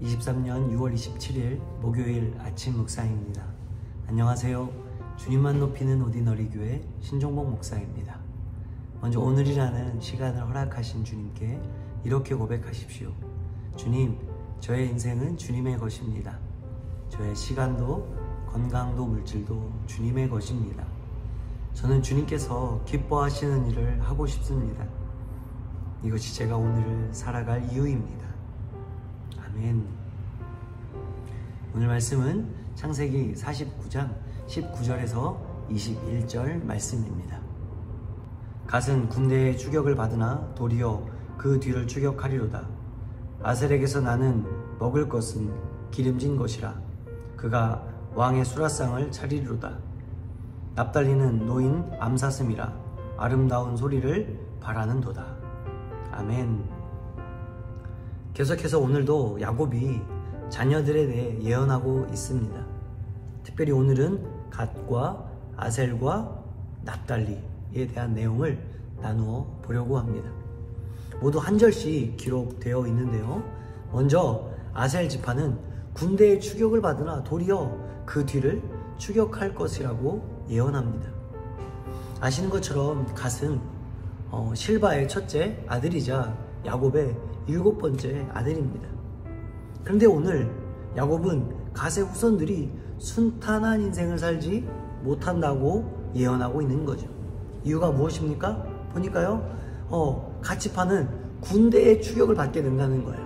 2023년 6월 27일 목요일 아침 묵상입니다. 안녕하세요. 주님만 높이는 오디너리 교회 신종복 목사입니다. 먼저 오늘이라는 시간을 허락하신 주님께 이렇게 고백하십시오. 주님, 저의 인생은 주님의 것입니다. 저의 시간도 건강도 물질도 주님의 것입니다. 저는 주님께서 기뻐하시는 일을 하고 싶습니다. 이것이 제가 오늘을 살아갈 이유입니다. 아멘. 오늘 말씀은 창세기 49장 19절에서 21절 말씀입니다. 갓은 군대의 추격을 받으나 도리어 그 뒤를 추격하리로다. 아셀에게서 나는 먹을 것은 기름진 것이라. 그가 왕의 수라상을 차리리로다. 납달리는 노인 암사슴이라. 아름다운 소리를 바라는도다. 아멘. 계속해서 오늘도 야곱이 자녀들에 대해 예언하고 있습니다. 특별히 오늘은 갓과 아셀과 납달리에 대한 내용을 나누어 보려고 합니다. 모두 한 절씩 기록되어 있는데요. 먼저 아셀 지파는 군대의 추격을 받으나 도리어 그 뒤를 추격할 것이라고 예언합니다. 아시는 것처럼 갓은 실바의 첫째 아들이자 야곱의 7번째 아들입니다. 그런데 오늘 야곱은 갓의 후손들이 순탄한 인생을 살지 못한다고 예언하고 있는 거죠. 이유가 무엇입니까? 보니까요, 갓 지파는 군대의 추격을 받게 된다는 거예요.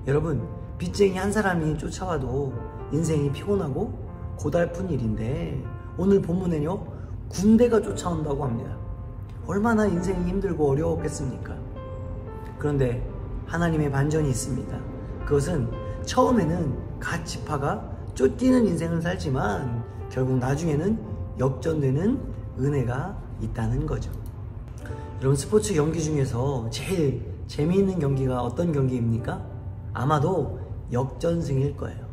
여러분, 빚쟁이 한 사람이 쫓아와도 인생이 피곤하고 고달픈 일인데 오늘 본문에는요, 군대가 쫓아온다고 합니다. 얼마나 인생이 힘들고 어려웠겠습니까? 그런데 하나님의 반전이 있습니다. 그것은 처음에는 갓 지파가 쫓기는 인생을 살지만 결국 나중에는 역전되는 은혜가 있다는 거죠. 여러분, 스포츠 경기 중에서 제일 재미있는 경기가 어떤 경기입니까? 아마도 역전승일 거예요.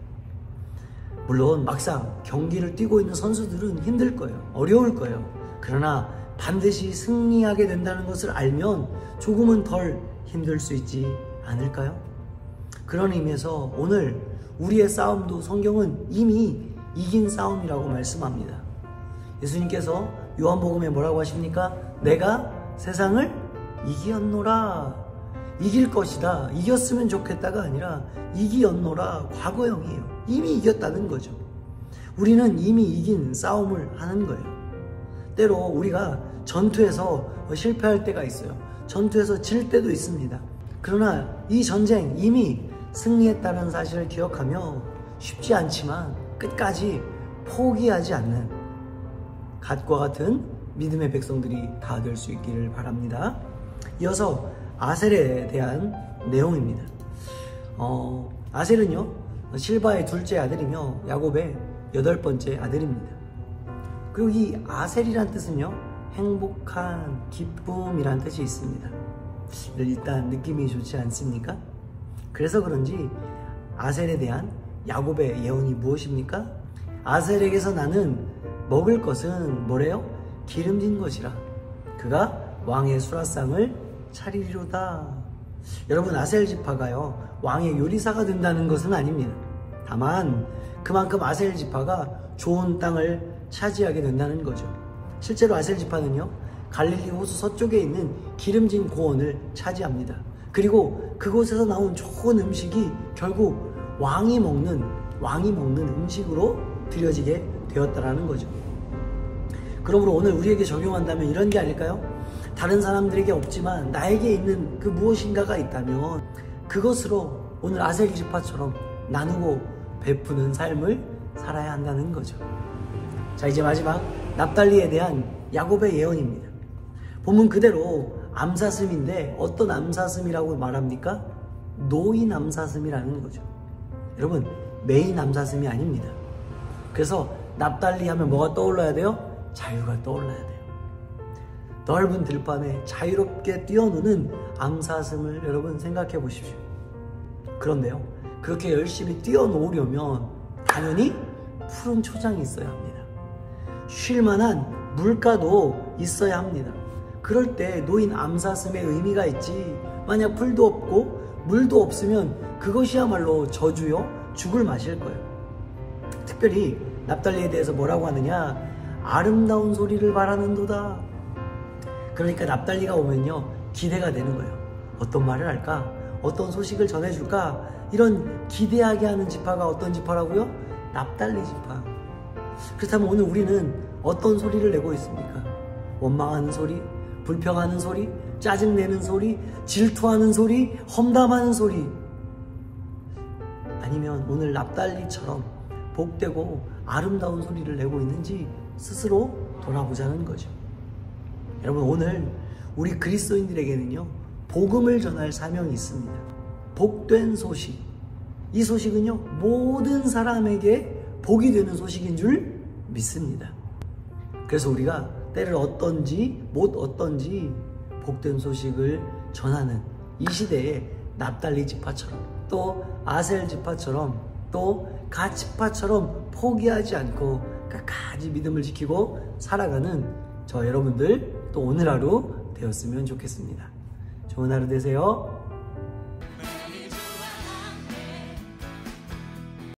물론 막상 경기를 뛰고 있는 선수들은 힘들 거예요. 어려울 거예요. 그러나 반드시 승리하게 된다는 것을 알면 조금은 덜 힘들 수 있지 않을까요? 그런 의미에서 오늘 우리의 싸움도 성경은 이미 이긴 싸움이라고 말씀합니다. 예수님께서 요한복음에 뭐라고 하십니까? 내가 세상을 이기었노라. 이길 것이다. 이겼으면 좋겠다가 아니라 이기었노라. 과거형이에요. 이미 이겼다는 거죠. 우리는 이미 이긴 싸움을 하는 거예요. 때로 우리가 전투에서 실패할 때가 있어요. 전투에서 질 때도 있습니다. 그러나 이 전쟁 이미 승리했다는 사실을 기억하며 쉽지 않지만 끝까지 포기하지 않는 갓과 같은 믿음의 백성들이 다 될 수 있기를 바랍니다. 이어서 아셀에 대한 내용입니다. 아셀은요, 실바의 둘째 아들이며 야곱의 8번째 아들입니다. 그리고 이 아셀이란 뜻은요, 행복한, 기쁨이란 뜻이 있습니다. 일단 느낌이 좋지 않습니까? 그래서 그런지 아셀에 대한 야곱의 예언이 무엇입니까? 아셀에게서 나는 먹을 것은 뭐래요? 기름진 것이라. 그가 왕의 수라상을 차리리로다. 여러분, 아셀 지파가요, 왕의 요리사가 된다는 것은 아닙니다. 다만 그만큼 아셀 지파가 좋은 땅을 차지하게 된다는 거죠. 실제로 아셀 지파는요, 갈릴리 호수 서쪽에 있는 기름진 고원을 차지합니다. 그리고 그곳에서 나온 좋은 음식이 결국 왕이 먹는 음식으로 드려지게 되었다라는 거죠. 그러므로 오늘 우리에게 적용한다면 이런 게 아닐까요? 다른 사람들에게 없지만 나에게 있는 그 무엇인가가 있다면 그것으로 오늘 아셀 지파처럼 나누고 베푸는 삶을 살아야 한다는 거죠. 자, 이제 마지막 납달리에 대한 야곱의 예언입니다. 본문 그대로 암사슴인데 어떤 암사슴이라고 말합니까? 노인 암사슴이라는 거죠. 여러분, 메인 암사슴이 아닙니다. 그래서 납달리 하면 뭐가 떠올라야 돼요? 자유가 떠올라야 돼요. 넓은 들판에 자유롭게 뛰어노는 암사슴을 여러분 생각해 보십시오. 그런데요, 그렇게 열심히 뛰어놓으려면 당연히 푸른 초장이 있어야 합니다. 쉴 만한 물가도 있어야 합니다. 그럴 때 노인 암사슴의 의미가 있지, 만약 풀도 없고 물도 없으면 그것이야말로 저주요 죽을 맛일 거예요. 특별히 납달리에 대해서 뭐라고 하느냐? 아름다운 소리를 바라는도다. 그러니까 납달리가 오면요 기대가 되는 거예요. 어떤 말을 할까? 어떤 소식을 전해줄까? 이런 기대하게 하는 지파가 어떤 지파라고요? 납달리 지파. 그렇다면 오늘 우리는 어떤 소리를 내고 있습니까? 원망하는 소리, 불평하는 소리, 짜증내는 소리, 질투하는 소리, 험담하는 소리. 아니면 오늘 납달리처럼 복되고 아름다운 소리를 내고 있는지 스스로 돌아보자는 거죠. 여러분, 오늘 우리 그리스도인들에게는요 복음을 전할 사명이 있습니다. 복된 소식. 이 소식은요 모든 사람에게 복이 되는 소식인 줄 믿습니다. 그래서 우리가 때를 어떤지 못 어떤지 복된 소식을 전하는 이 시대에 납달리 지파처럼, 또 아셀 지파처럼, 또 갓 지파처럼 포기하지 않고 끝까지 믿음을 지키고 살아가는 저 여러분들 또 오늘 하루 되었으면 좋겠습니다. 좋은 하루 되세요.